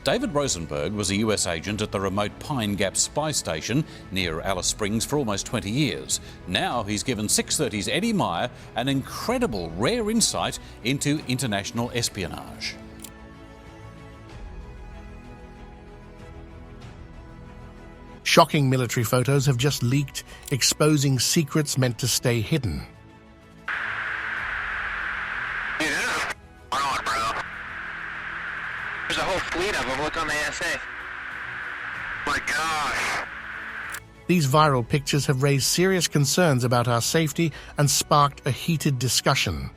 David Rosenberg was a US agent at the remote Pine Gap spy station near Alice Springs for almost 20 years. Now he's given 630's Eddie Meyer an incredible, rare insight into international espionage. Shocking military photos have just leaked, exposing secrets meant to stay hidden. There's a whole fleet of them. Look on the ASA. My gosh. These viral pictures have raised serious concerns about our safety and sparked a heated discussion.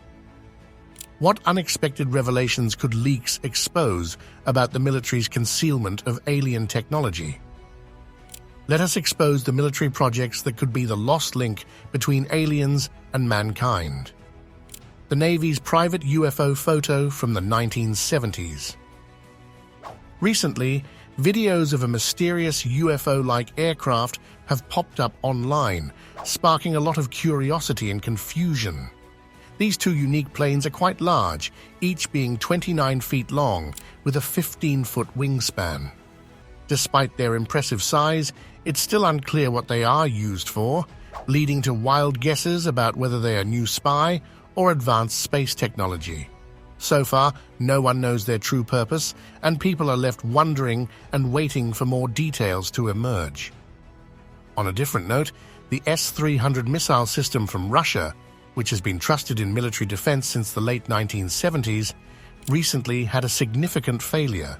What unexpected revelations could leaks expose about the military's concealment of alien technology? Let us expose the military projects that could be the lost link between aliens and mankind. The Navy's private UFO photo from the 1970s. Recently, videos of a mysterious UFO-like aircraft have popped up online, sparking a lot of curiosity and confusion. These two unique planes are quite large, each being 29 feet long with a 15-foot wingspan. Despite their impressive size, it's still unclear what they are used for, leading to wild guesses about whether they are new spy or advanced space technology. So far, no one knows their true purpose, and people are left wondering and waiting for more details to emerge. On a different note, the S-300 missile system from Russia, which has been trusted in military defense since the late 1970s, recently had a significant failure.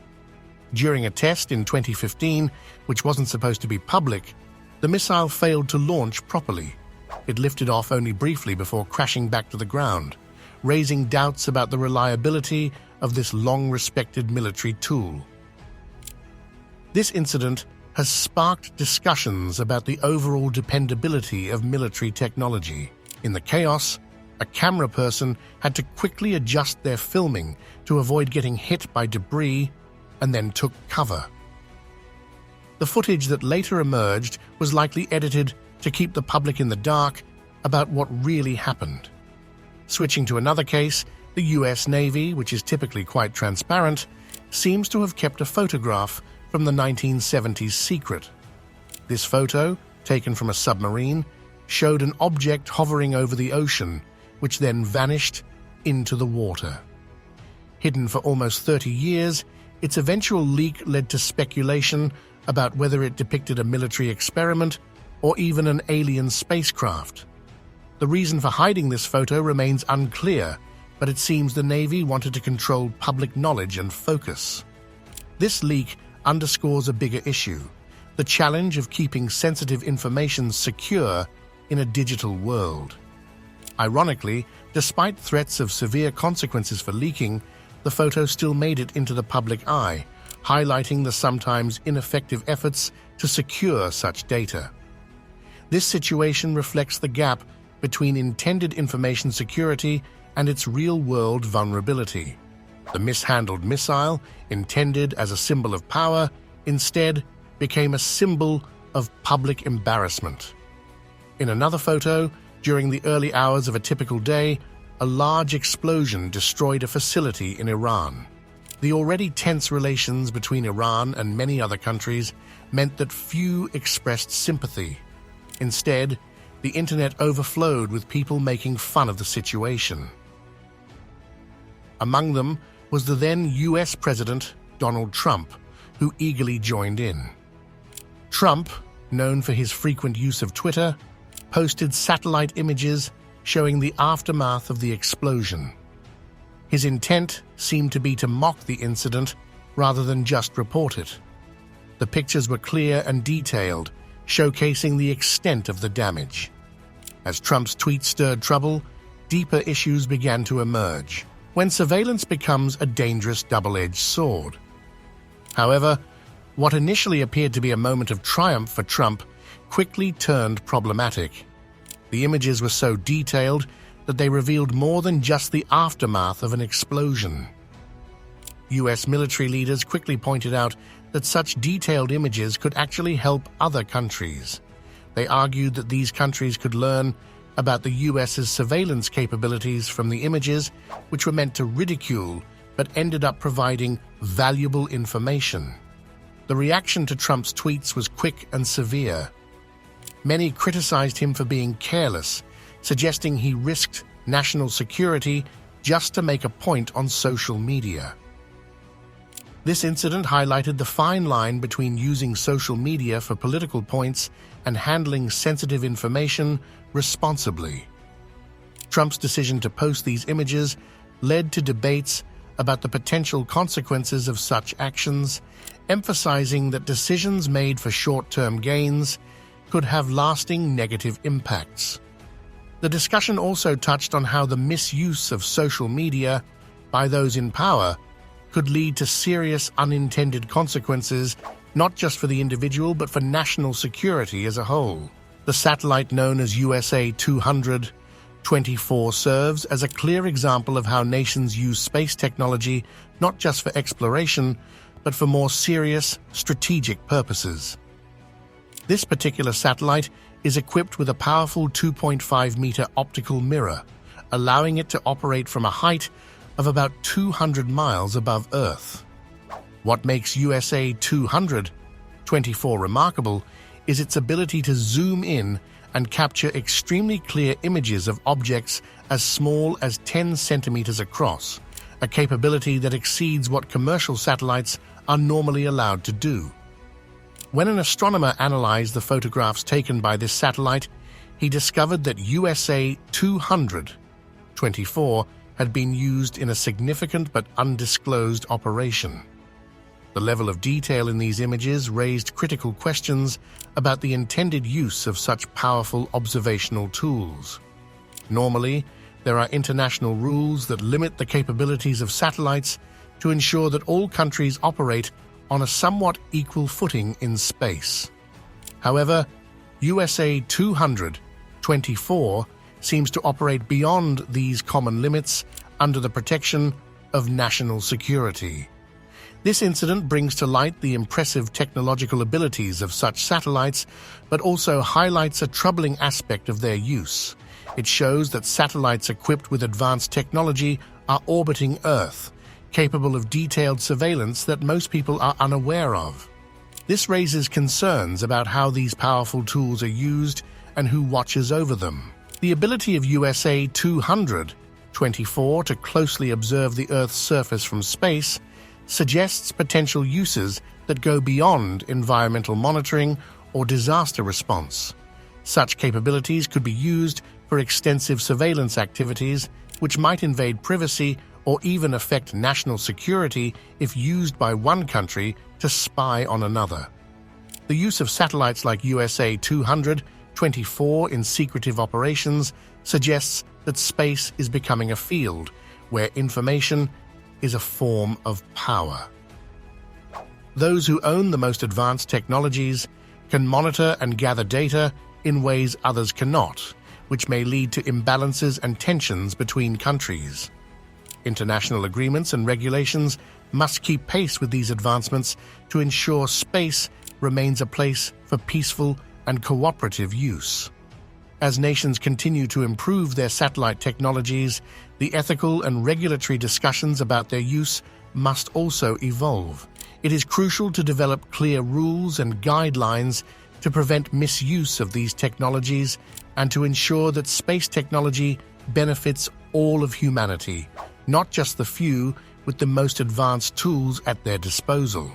During a test in 2015, which wasn't supposed to be public, the missile failed to launch properly. It lifted off only briefly before crashing back to the ground, raising doubts about the reliability of this long-respected military tool. This incident has sparked discussions about the overall dependability of military technology. In the chaos, a camera person had to quickly adjust their filming to avoid getting hit by debris and then took cover. The footage that later emerged was likely edited to keep the public in the dark about what really happened. Switching to another case, the US Navy, which is typically quite transparent, seems to have kept a photograph from the 1970s secret. This photo, taken from a submarine, showed an object hovering over the ocean, which then vanished into the water. Hidden for almost 30 years, its eventual leak led to speculation about whether it depicted a military experiment or even an alien spacecraft. The reason for hiding this photo remains unclear, but it seems the Navy wanted to control public knowledge and focus. This leak underscores a bigger issue, the challenge of keeping sensitive information secure in a digital world. Ironically, despite threats of severe consequences for leaking, the photo still made it into the public eye, highlighting the sometimes ineffective efforts to secure such data. This situation reflects the gap between intended information security and its real-world vulnerability. The mishandled missile, intended as a symbol of power, instead became a symbol of public embarrassment. In another photo, during the early hours of a typical day, a large explosion destroyed a facility in Iran. The already tense relations between Iran and many other countries meant that few expressed sympathy. Instead, the internet overflowed with people making fun of the situation. Among them was the then US President Donald Trump, who eagerly joined in. Trump, known for his frequent use of Twitter, posted satellite images showing the aftermath of the explosion. His intent seemed to be to mock the incident rather than just report it. The pictures were clear and detailed, showcasing the extent of the damage. As Trump's tweet stirred trouble, deeper issues began to emerge, when surveillance becomes a dangerous double-edged sword. However, what initially appeared to be a moment of triumph for Trump quickly turned problematic. The images were so detailed that they revealed more than just the aftermath of an explosion. US military leaders quickly pointed out that such detailed images could actually help other countries. They argued that these countries could learn about the US's surveillance capabilities from the images, which were meant to ridicule but ended up providing valuable information. The reaction to Trump's tweets was quick and severe. Many criticized him for being careless, suggesting he risked national security just to make a point on social media. This incident highlighted the fine line between using social media for political points and handling sensitive information responsibly. Trump's decision to post these images led to debates about the potential consequences of such actions, emphasizing that decisions made for short-term gains could have lasting negative impacts. The discussion also touched on how the misuse of social media by those in power could lead to serious unintended consequences, not just for the individual but for national security as a whole. The satellite known as USA-224 serves as a clear example of how nations use space technology not just for exploration, but for more serious, strategic purposes. This particular satellite is equipped with a powerful 2.5-meter optical mirror, allowing it to operate from a height of about 200 miles above Earth. What makes USA-224 remarkable is its ability to zoom in and capture extremely clear images of objects as small as 10 centimeters across, a capability that exceeds what commercial satellites are normally allowed to do. When an astronomer analyzed the photographs taken by this satellite, he discovered that USA-224 had been used in a significant but undisclosed operation. The level of detail in these images raised critical questions about the intended use of such powerful observational tools. Normally, there are international rules that limit the capabilities of satellites to ensure that all countries operate on a somewhat equal footing in space. However, USA-224 seems to operate beyond these common limits under the protection of national security. This incident brings to light the impressive technological abilities of such satellites, but also highlights a troubling aspect of their use. It shows that satellites equipped with advanced technology are orbiting Earth, capable of detailed surveillance that most people are unaware of. This raises concerns about how these powerful tools are used and who watches over them. The ability of USA-224 to closely observe the Earth's surface from space suggests potential uses that go beyond environmental monitoring or disaster response. Such capabilities could be used for extensive surveillance activities, which might invade privacy or even affect national security if used by one country to spy on another. The use of satellites like USA-224 in secretive operations suggests that space is becoming a field where information is a form of power. Those who own the most advanced technologies can monitor and gather data in ways others cannot, which may lead to imbalances and tensions between countries. International agreements and regulations must keep pace with these advancements to ensure space remains a place for peaceful and cooperative use. As nations continue to improve their satellite technologies, the ethical and regulatory discussions about their use must also evolve. It is crucial to develop clear rules and guidelines to prevent misuse of these technologies and to ensure that space technology benefits all of humanity, not just the few with the most advanced tools at their disposal.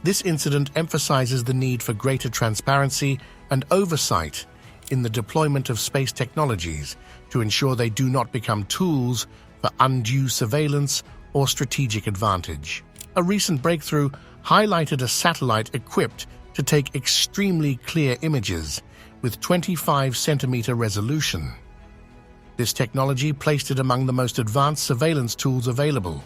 This incident emphasizes the need for greater transparency and oversight in the deployment of space technologies to ensure they do not become tools for undue surveillance or strategic advantage. A recent breakthrough highlighted a satellite equipped to take extremely clear images with 25-centimeter resolution. This technology placed it among the most advanced surveillance tools available.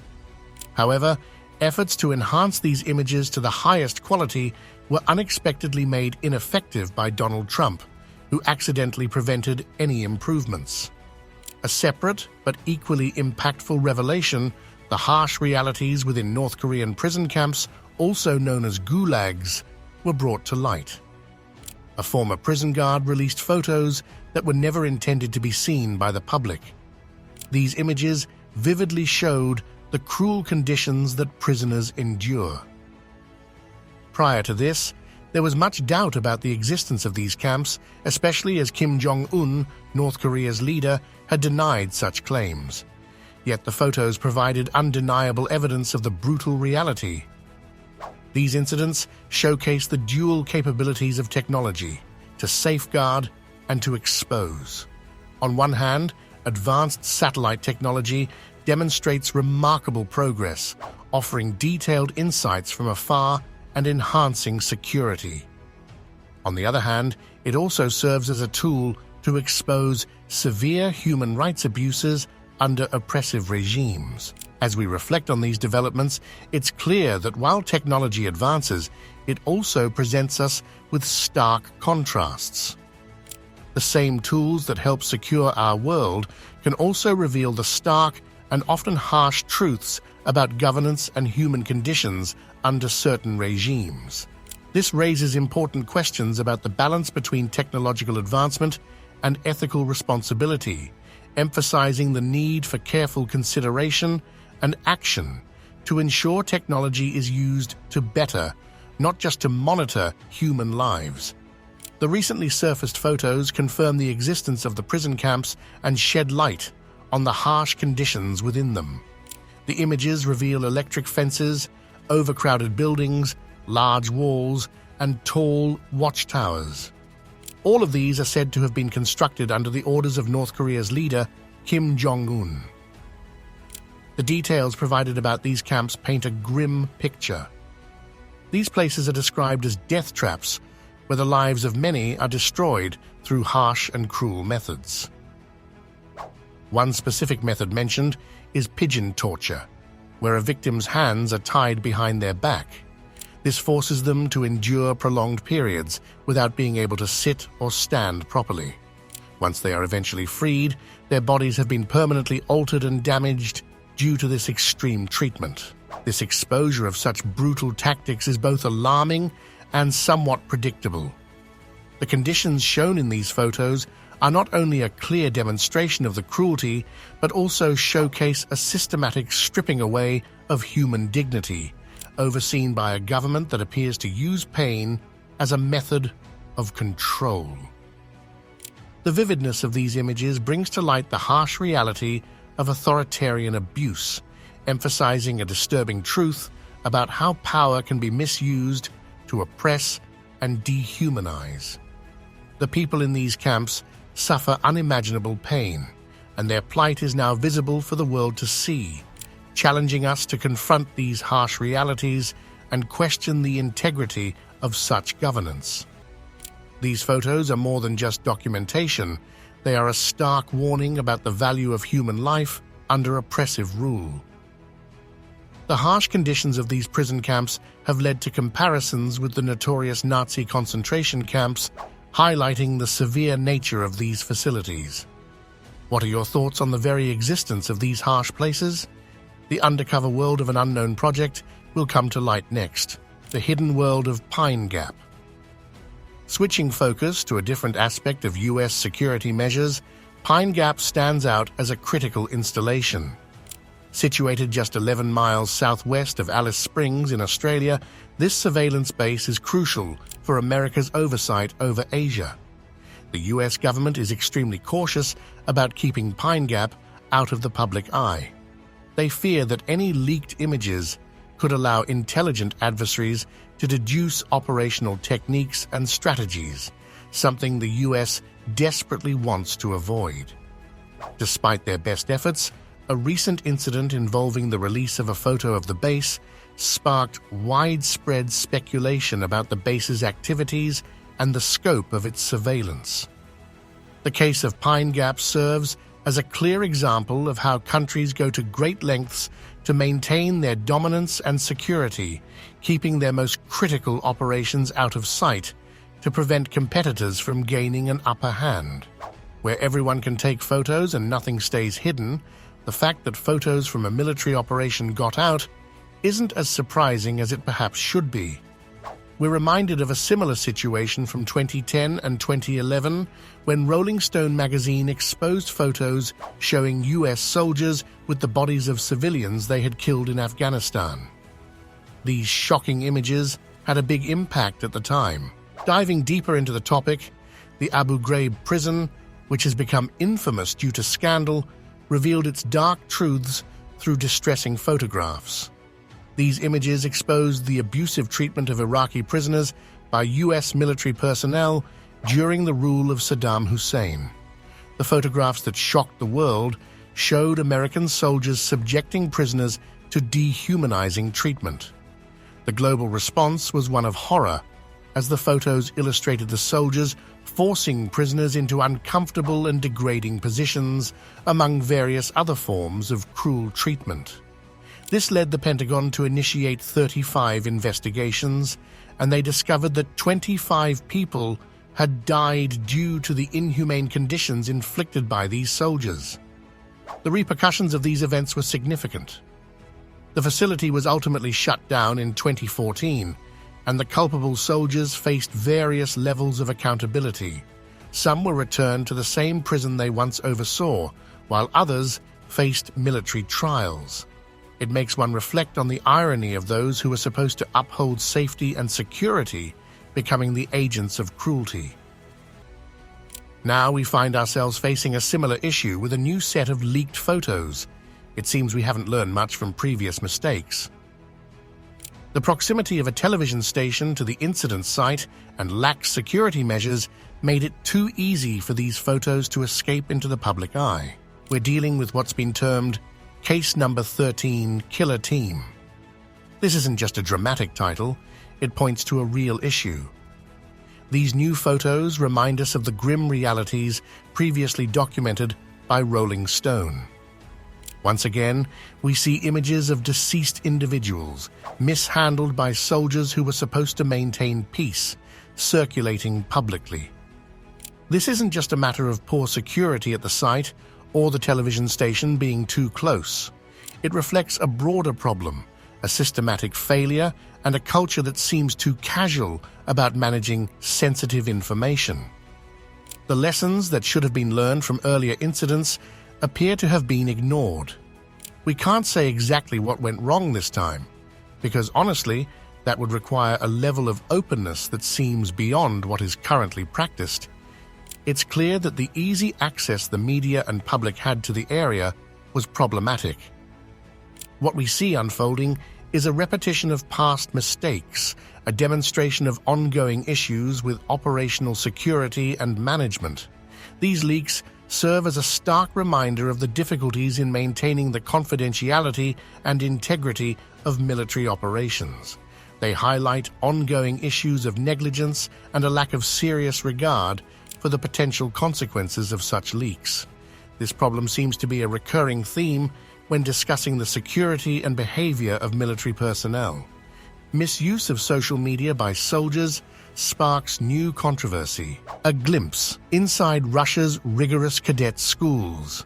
However, efforts to enhance these images to the highest quality were unexpectedly made ineffective by Donald Trump, who accidentally prevented any improvements. A separate but equally impactful revelation, the harsh realities within North Korean prison camps, also known as gulags, were brought to light. A former prison guard released photos that were never intended to be seen by the public. These images vividly showed the cruel conditions that prisoners endure. Prior to this, there was much doubt about the existence of these camps, especially as Kim Jong-un, North Korea's leader, had denied such claims. Yet the photos provided undeniable evidence of the brutal reality. These incidents showcase the dual capabilities of technology, to safeguard and to expose. On one hand, advanced satellite technology demonstrates remarkable progress, offering detailed insights from afar and enhancing security. On the other hand, it also serves as a tool to expose severe human rights abuses under oppressive regimes. As we reflect on these developments, it's clear that while technology advances, it also presents us with stark contrasts. The same tools that help secure our world can also reveal the stark and often harsh truths about governance and human conditions under certain regimes. This raises important questions about the balance between technological advancement and ethical responsibility, emphasizing the need for careful consideration and action to ensure technology is used to better, not just to monitor, human lives. The recently surfaced photos confirm the existence of the prison camps and shed light on the harsh conditions within them. The images reveal electric fences, overcrowded buildings, large walls, and tall watchtowers. All of these are said to have been constructed under the orders of North Korea's leader, Kim Jong-un. The details provided about these camps paint a grim picture. These places are described as death traps, where the lives of many are destroyed through harsh and cruel methods. One specific method mentioned is pigeon torture, where a victim's hands are tied behind their back. This forces them to endure prolonged periods without being able to sit or stand properly. Once they are eventually freed, their bodies have been permanently altered and damaged due to this extreme treatment. This exposure of such brutal tactics is both alarming and somewhat predictable. The conditions shown in these photos are not only a clear demonstration of the cruelty, but also showcase a systematic stripping away of human dignity, overseen by a government that appears to use pain as a method of control. The vividness of these images brings to light the harsh reality of authoritarian abuse, emphasizing a disturbing truth about how power can be misused to oppress and dehumanize. The people in these camps suffer unimaginable pain, and their plight is now visible for the world to see, challenging us to confront these harsh realities and question the integrity of such governance. These photos are more than just documentation. They are a stark warning about the value of human life under oppressive rule. The harsh conditions of these prison camps have led to comparisons with the notorious Nazi concentration camps, highlighting the severe nature of these facilities. What are your thoughts on the very existence of these harsh places? The undercover world of an unknown project will come to light next, the hidden world of Pine Gap. Switching focus to a different aspect of U.S. security measures, Pine Gap stands out as a critical installation. Situated just 11 miles southwest of Alice Springs in Australia, this surveillance base is crucial for America's oversight over Asia. The U.S. government is extremely cautious about keeping Pine Gap out of the public eye. They fear that any leaked images could allow intelligent adversaries to deduce operational techniques and strategies, something the U.S. desperately wants to avoid. Despite their best efforts, a recent incident involving the release of a photo of the base sparked widespread speculation about the base's activities and the scope of its surveillance. The case of Pine Gap serves as a clear example of how countries go to great lengths to maintain their dominance and security, keeping their most critical operations out of sight to prevent competitors from gaining an upper hand. Where everyone can take photos and nothing stays hidden, the fact that photos from a military operation got out isn't as surprising as it perhaps should be. We're reminded of a similar situation from 2010 and 2011 when Rolling Stone magazine exposed photos showing US soldiers with the bodies of civilians they had killed in Afghanistan. These shocking images had a big impact at the time. Diving deeper into the topic, the Abu Ghraib prison, which has become infamous due to scandal, revealed its dark truths through distressing photographs. These images exposed the abusive treatment of Iraqi prisoners by US military personnel during the rule of Saddam Hussein. The photographs that shocked the world showed American soldiers subjecting prisoners to dehumanizing treatment. The global response was one of horror, as the photos illustrated the soldiers forcing prisoners into uncomfortable and degrading positions, among various other forms of cruel treatment. This led the Pentagon to initiate 35 investigations, and they discovered that 25 people had died due to the inhumane conditions inflicted by these soldiers. The repercussions of these events were significant. The facility was ultimately shut down in 2014, and the culpable soldiers faced various levels of accountability. Some were returned to the same prison they once oversaw, while others faced military trials. It makes one reflect on the irony of those who were supposed to uphold safety and security becoming the agents of cruelty. Now we find ourselves facing a similar issue with a new set of leaked photos. It seems we haven't learned much from previous mistakes. The proximity of a television station to the incident site and lax security measures made it too easy for these photos to escape into the public eye. We're dealing with what's been termed Case Number 13 Killer Team. This isn't just a dramatic title, it points to a real issue. These new photos remind us of the grim realities previously documented by Rolling Stone. Once again, we see images of deceased individuals, mishandled by soldiers who were supposed to maintain peace, circulating publicly. This isn't just a matter of poor security at the site or the television station being too close. It reflects a broader problem, a systematic failure, and a culture that seems too casual about managing sensitive information. The lessons that should have been learned from earlier incidents appear to have been ignored. We can't say exactly what went wrong this time, because honestly, that would require a level of openness that seems beyond what is currently practiced. It's clear that the easy access the media and public had to the area was problematic. What we see unfolding is a repetition of past mistakes, a demonstration of ongoing issues with operational security and management. These leaks serve as a stark reminder of the difficulties in maintaining the confidentiality and integrity of military operations. They highlight ongoing issues of negligence and a lack of serious regard for the potential consequences of such leaks. This problem seems to be a recurring theme when discussing the security and behavior of military personnel. Misuse of social media by soldiers sparks new controversy. A glimpse inside Russia's rigorous cadet schools.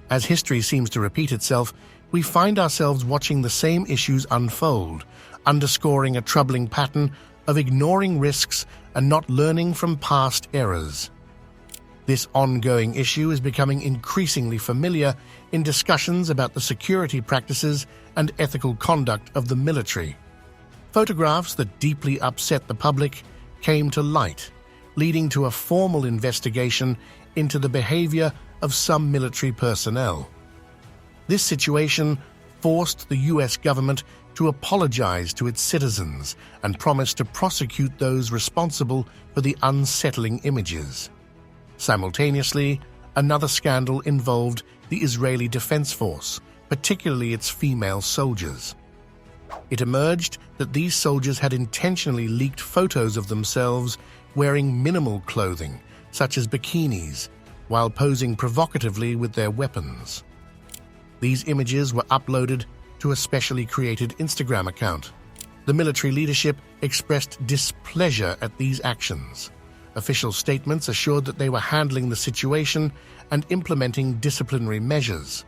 As history seems to repeat itself, we find ourselves watching the same issues unfold, underscoring a troubling pattern of ignoring risks and not learning from past errors. This ongoing issue is becoming increasingly familiar in discussions about the security practices and ethical conduct of the military. Photographs that deeply upset the public came to light, leading to a formal investigation into the behavior of some military personnel. This situation forced the US government to apologize to its citizens and promise to prosecute those responsible for the unsettling images. Simultaneously, another scandal involved the Israeli Defense Force, particularly its female soldiers. It emerged that these soldiers had intentionally leaked photos of themselves wearing minimal clothing, such as bikinis, while posing provocatively with their weapons. These images were uploaded to a specially created Instagram account. The military leadership expressed displeasure at these actions. Official statements assured that they were handling the situation and implementing disciplinary measures.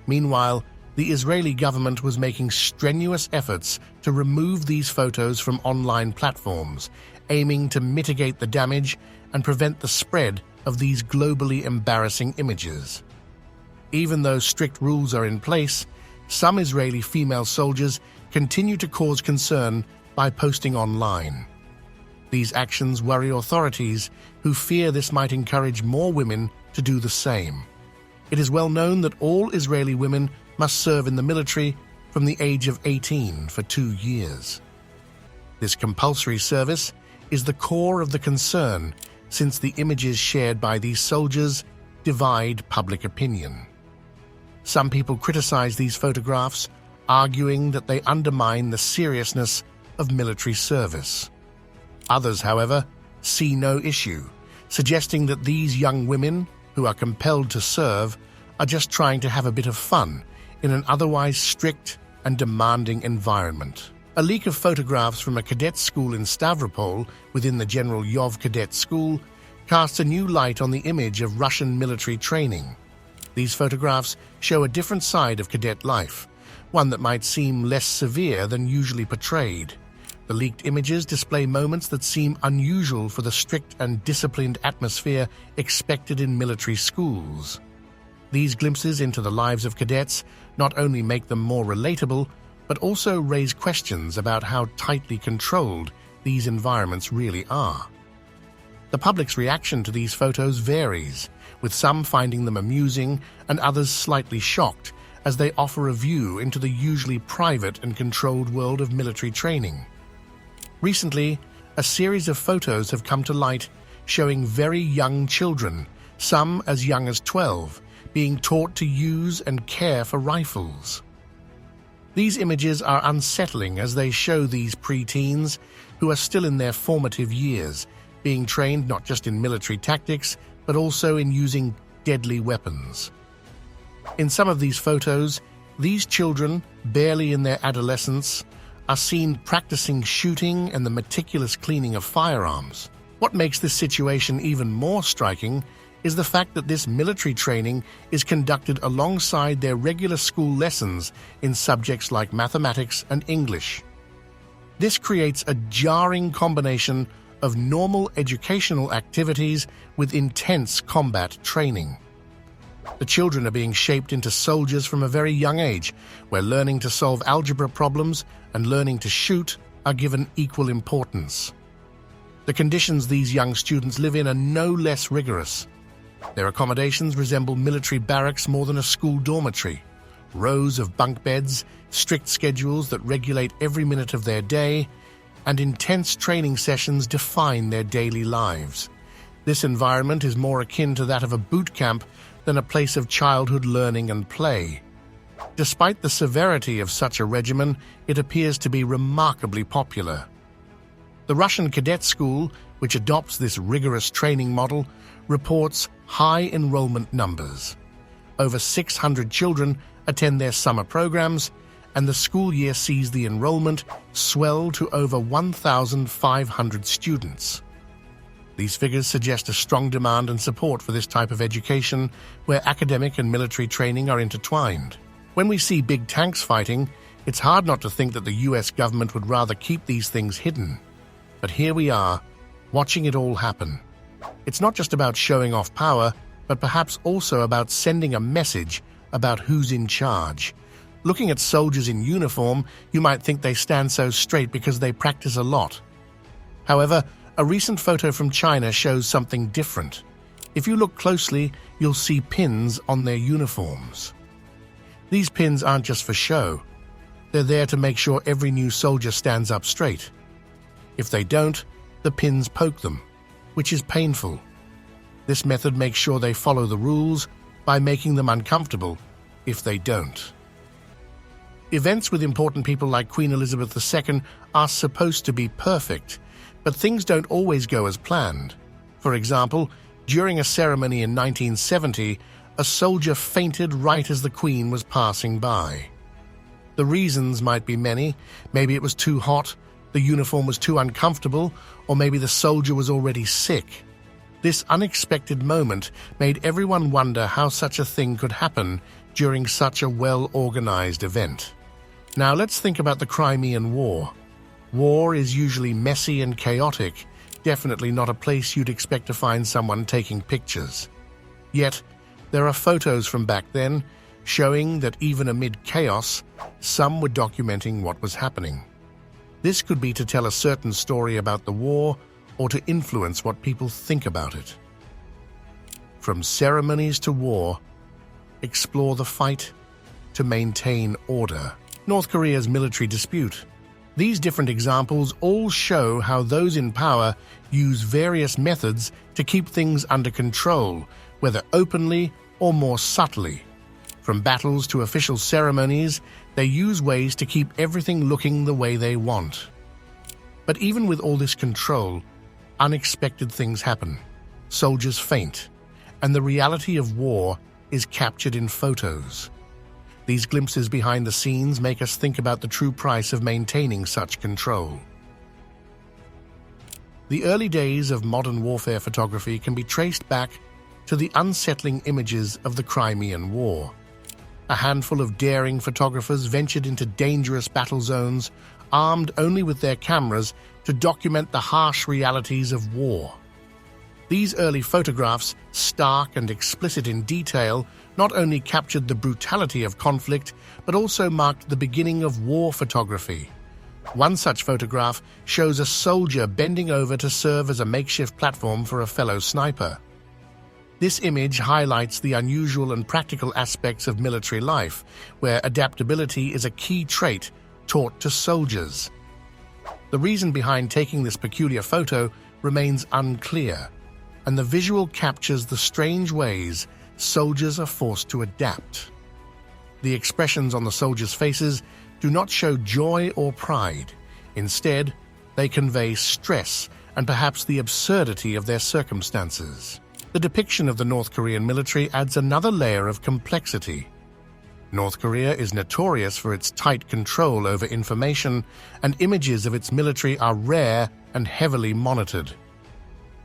Meanwhile, the Israeli government was making strenuous efforts to remove these photos from online platforms, aiming to mitigate the damage and prevent the spread of these globally embarrassing images. Even though strict rules are in place, some Israeli female soldiers continue to cause concern by posting online. These actions worry authorities, who fear this might encourage more women to do the same. It is well known that all Israeli women must serve in the military from the age of 18 for 2 years. This compulsory service is the core of the concern, since the images shared by these soldiers divide public opinion. Some people criticize these photographs, arguing that they undermine the seriousness of military service. Others, however, see no issue, suggesting that these young women, who are compelled to serve, are just trying to have a bit of fun in an otherwise strict and demanding environment. A leak of photographs from a cadet school in Stavropol within the General Yov Cadet School casts a new light on the image of Russian military training. These photographs show a different side of cadet life, one that might seem less severe than usually portrayed. The leaked images display moments that seem unusual for the strict and disciplined atmosphere expected in military schools. These glimpses into the lives of cadets not only make them more relatable, but also raise questions about how tightly controlled these environments really are. The public's reaction to these photos varies, with some finding them amusing and others slightly shocked, as they offer a view into the usually private and controlled world of military training. Recently, a series of photos have come to light showing very young children, some as young as 12, being taught to use and care for rifles. These images are unsettling as they show these pre-teens, who are still in their formative years, being trained not just in military tactics, but also in using deadly weapons. In some of these photos, these children, barely in their adolescence, are seen practicing shooting and the meticulous cleaning of firearms. What makes this situation even more striking is the fact that this military training is conducted alongside their regular school lessons in subjects like mathematics and English. This creates a jarring combination of normal educational activities with intense combat training. The children are being shaped into soldiers from a very young age, where learning to solve algebra problems and learning to shoot are given equal importance. The conditions these young students live in are no less rigorous. Their accommodations resemble military barracks more than a school dormitory. Rows of bunk beds, strict schedules that regulate every minute of their day, and intense training sessions define their daily lives. This environment is more akin to that of a boot camp than a place of childhood learning and play. Despite the severity of such a regimen, it appears to be remarkably popular. The Russian cadet school, which adopts this rigorous training model, reports high enrollment numbers. Over 600 children attend their summer programs, and the school year sees the enrollment swell to over 1,500 students. These figures suggest a strong demand and support for this type of education, where academic and military training are intertwined. When we see big tanks fighting, it's hard not to think that the US government would rather keep these things hidden. But here we are, watching it all happen. It's not just about showing off power, but perhaps also about sending a message about who's in charge. Looking at soldiers in uniform, you might think they stand so straight because they practice a lot. However, a recent photo from China shows something different. If you look closely, you'll see pins on their uniforms. These pins aren't just for show. They're there to make sure every new soldier stands up straight. If they don't, the pins poke them, which is painful. This method makes sure they follow the rules by making them uncomfortable if they don't. Events with important people like Queen Elizabeth II are supposed to be perfect, but things don't always go as planned. For example, during a ceremony in 1970, a soldier fainted right as the Queen was passing by. The reasons might be many. Maybe it was too hot, the uniform was too uncomfortable, or maybe the soldier was already sick. This unexpected moment made everyone wonder how such a thing could happen during such a well-organized event. Now let's think about the Crimean War. War is usually messy and chaotic, definitely not a place you'd expect to find someone taking pictures. Yet, there are photos from back then showing that even amid chaos, some were documenting what was happening. This could be to tell a certain story about the war or to influence what people think about it. From ceremonies to war, explore the fight to maintain order. North Korea's military dispute. These different examples all show how those in power use various methods to keep things under control, whether openly or more subtly. From battles to official ceremonies, they use ways to keep everything looking the way they want. But even with all this control, unexpected things happen. Soldiers faint, and the reality of war is captured in photos. These glimpses behind the scenes make us think about the true price of maintaining such control. The early days of modern warfare photography can be traced back to the unsettling images of the Crimean War. A handful of daring photographers ventured into dangerous battle zones, armed only with their cameras to document the harsh realities of war. These early photographs, stark and explicit in detail, not only captured the brutality of conflict, but also marked the beginning of war photography. One such photograph shows a soldier bending over to serve as a makeshift platform for a fellow sniper. This image highlights the unusual and practical aspects of military life, where adaptability is a key trait taught to soldiers. The reason behind taking this peculiar photo remains unclear, and the visual captures the strange ways soldiers are forced to adapt. The expressions on the soldiers' faces do not show joy or pride. Instead, they convey stress and perhaps the absurdity of their circumstances. The depiction of the North Korean military adds another layer of complexity. North Korea is notorious for its tight control over information, and images of its military are rare and heavily monitored.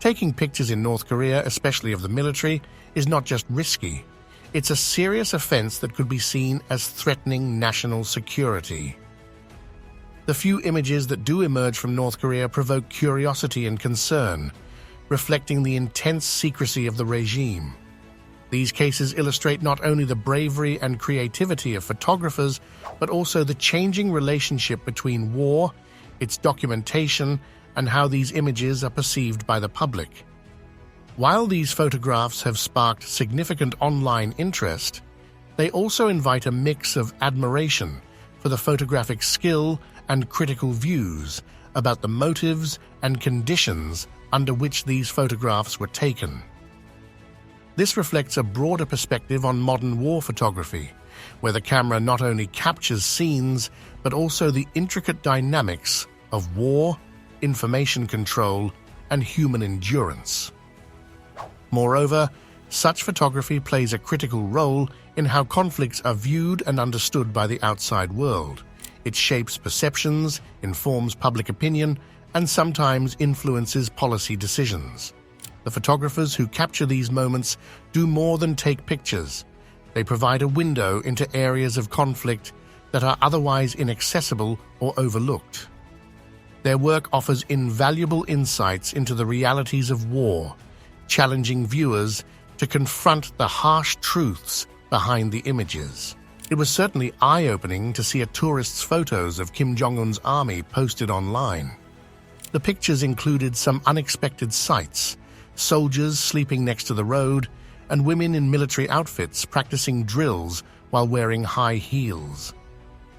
Taking pictures in North Korea, especially of the military, is not just risky. It's a serious offense that could be seen as threatening national security. The few images that do emerge from North Korea provoke curiosity and concern, reflecting the intense secrecy of the regime. These cases illustrate not only the bravery and creativity of photographers, but also the changing relationship between war, its documentation, and how these images are perceived by the public. While these photographs have sparked significant online interest, they also invite a mix of admiration for the photographic skill and critical views about the motives and conditions under which these photographs were taken. This reflects a broader perspective on modern war photography, where the camera not only captures scenes, but also the intricate dynamics of war, information control, and human endurance. Moreover, such photography plays a critical role in how conflicts are viewed and understood by the outside world. It shapes perceptions, informs public opinion, and sometimes influences policy decisions. The photographers who capture these moments do more than take pictures. They provide a window into areas of conflict that are otherwise inaccessible or overlooked. Their work offers invaluable insights into the realities of war, challenging viewers to confront the harsh truths behind the images. It was certainly eye-opening to see a tourist's photos of Kim Jong-un's army posted online. The pictures included some unexpected sights: soldiers sleeping next to the road, and women in military outfits practicing drills while wearing high heels.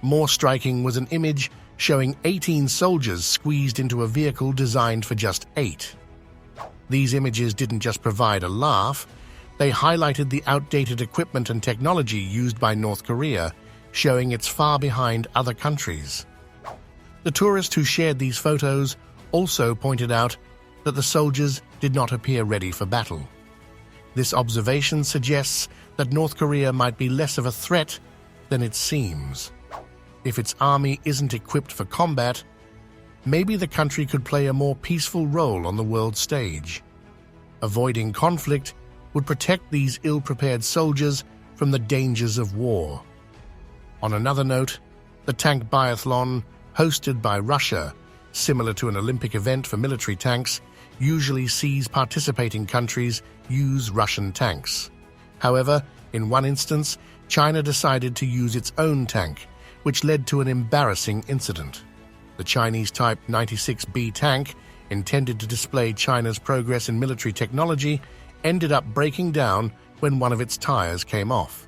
More striking was an image showing 18 soldiers squeezed into a vehicle designed for just 8. These images didn't just provide a laugh, they highlighted the outdated equipment and technology used by North Korea, showing it's far behind other countries. The tourist who shared these photos also pointed out that the soldiers did not appear ready for battle. This observation suggests that North Korea might be less of a threat than it seems. If its army isn't equipped for combat, maybe the country could play a more peaceful role on the world stage. Avoiding conflict would protect these ill-prepared soldiers from the dangers of war. On another note, the tank biathlon, hosted by Russia, similar to an Olympic event for military tanks, usually sees participating countries use Russian tanks. However, in one instance, China decided to use its own tank, which led to an embarrassing incident. The Chinese Type 96B tank, intended to display China's progress in military technology, ended up breaking down when one of its tires came off.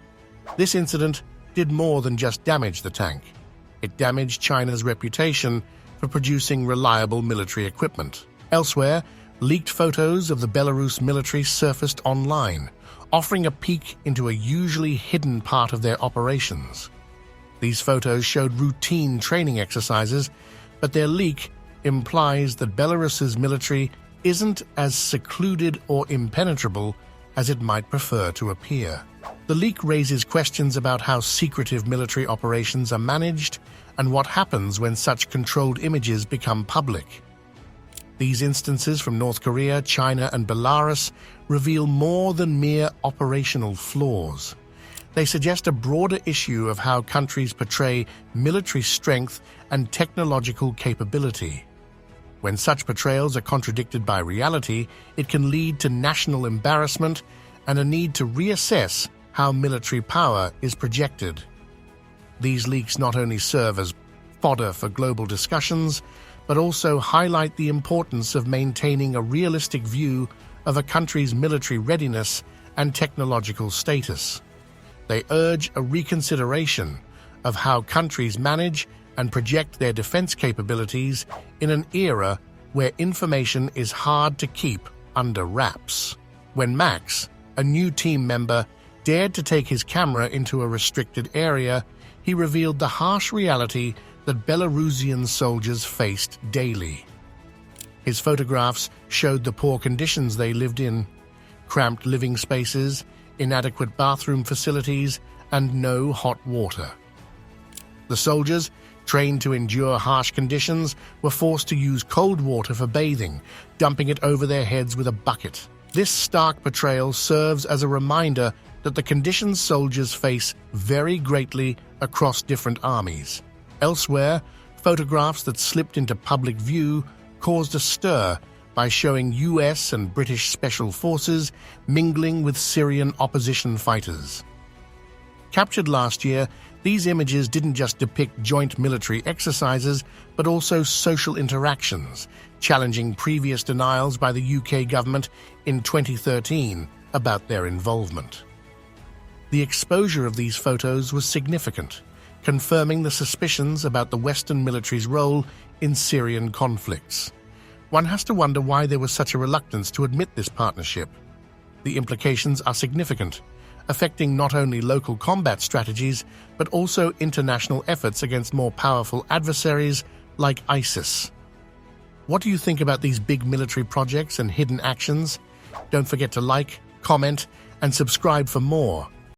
This incident did more than just damage the tank. It damaged China's reputation for producing reliable military equipment. Elsewhere, leaked photos of the Belarus military surfaced online, offering a peek into a usually hidden part of their operations. These photos showed routine training exercises, but their leak implies that Belarus's military isn't as secluded or impenetrable as it might prefer to appear. The leak raises questions about how secretive military operations are managed and what happens when such controlled images become public. These instances from North Korea, China, and Belarus reveal more than mere operational flaws. They suggest a broader issue of how countries portray military strength and technological capability. When such portrayals are contradicted by reality, it can lead to national embarrassment and a need to reassess how military power is projected. These leaks not only serve as fodder for global discussions, but also highlight the importance of maintaining a realistic view of a country's military readiness and technological status. They urge a reconsideration of how countries manage and project their defense capabilities in an era where information is hard to keep under wraps. When Max, a new team member, dared to take his camera into a restricted area, he revealed the harsh reality that Belarusian soldiers faced daily. His photographs showed the poor conditions they lived in: cramped living spaces, inadequate bathroom facilities, and no hot water. The soldiers, trained to endure harsh conditions, were forced to use cold water for bathing, dumping it over their heads with a bucket. This stark portrayal serves as a reminder that the conditions soldiers face vary greatly across different armies. Elsewhere, photographs that slipped into public view caused a stir by showing US and British special forces mingling with Syrian opposition fighters. Captured last year, these images didn't just depict joint military exercises, but also social interactions, challenging previous denials by the UK government in 2013 about their involvement. The exposure of these photos was significant, confirming the suspicions about the Western military's role in Syrian conflicts. One has to wonder why there was such a reluctance to admit this partnership. The implications are significant, affecting not only local combat strategies, but also international efforts against more powerful adversaries like ISIS. What do you think about these big military projects and hidden actions? Don't forget to like, comment, and subscribe for more.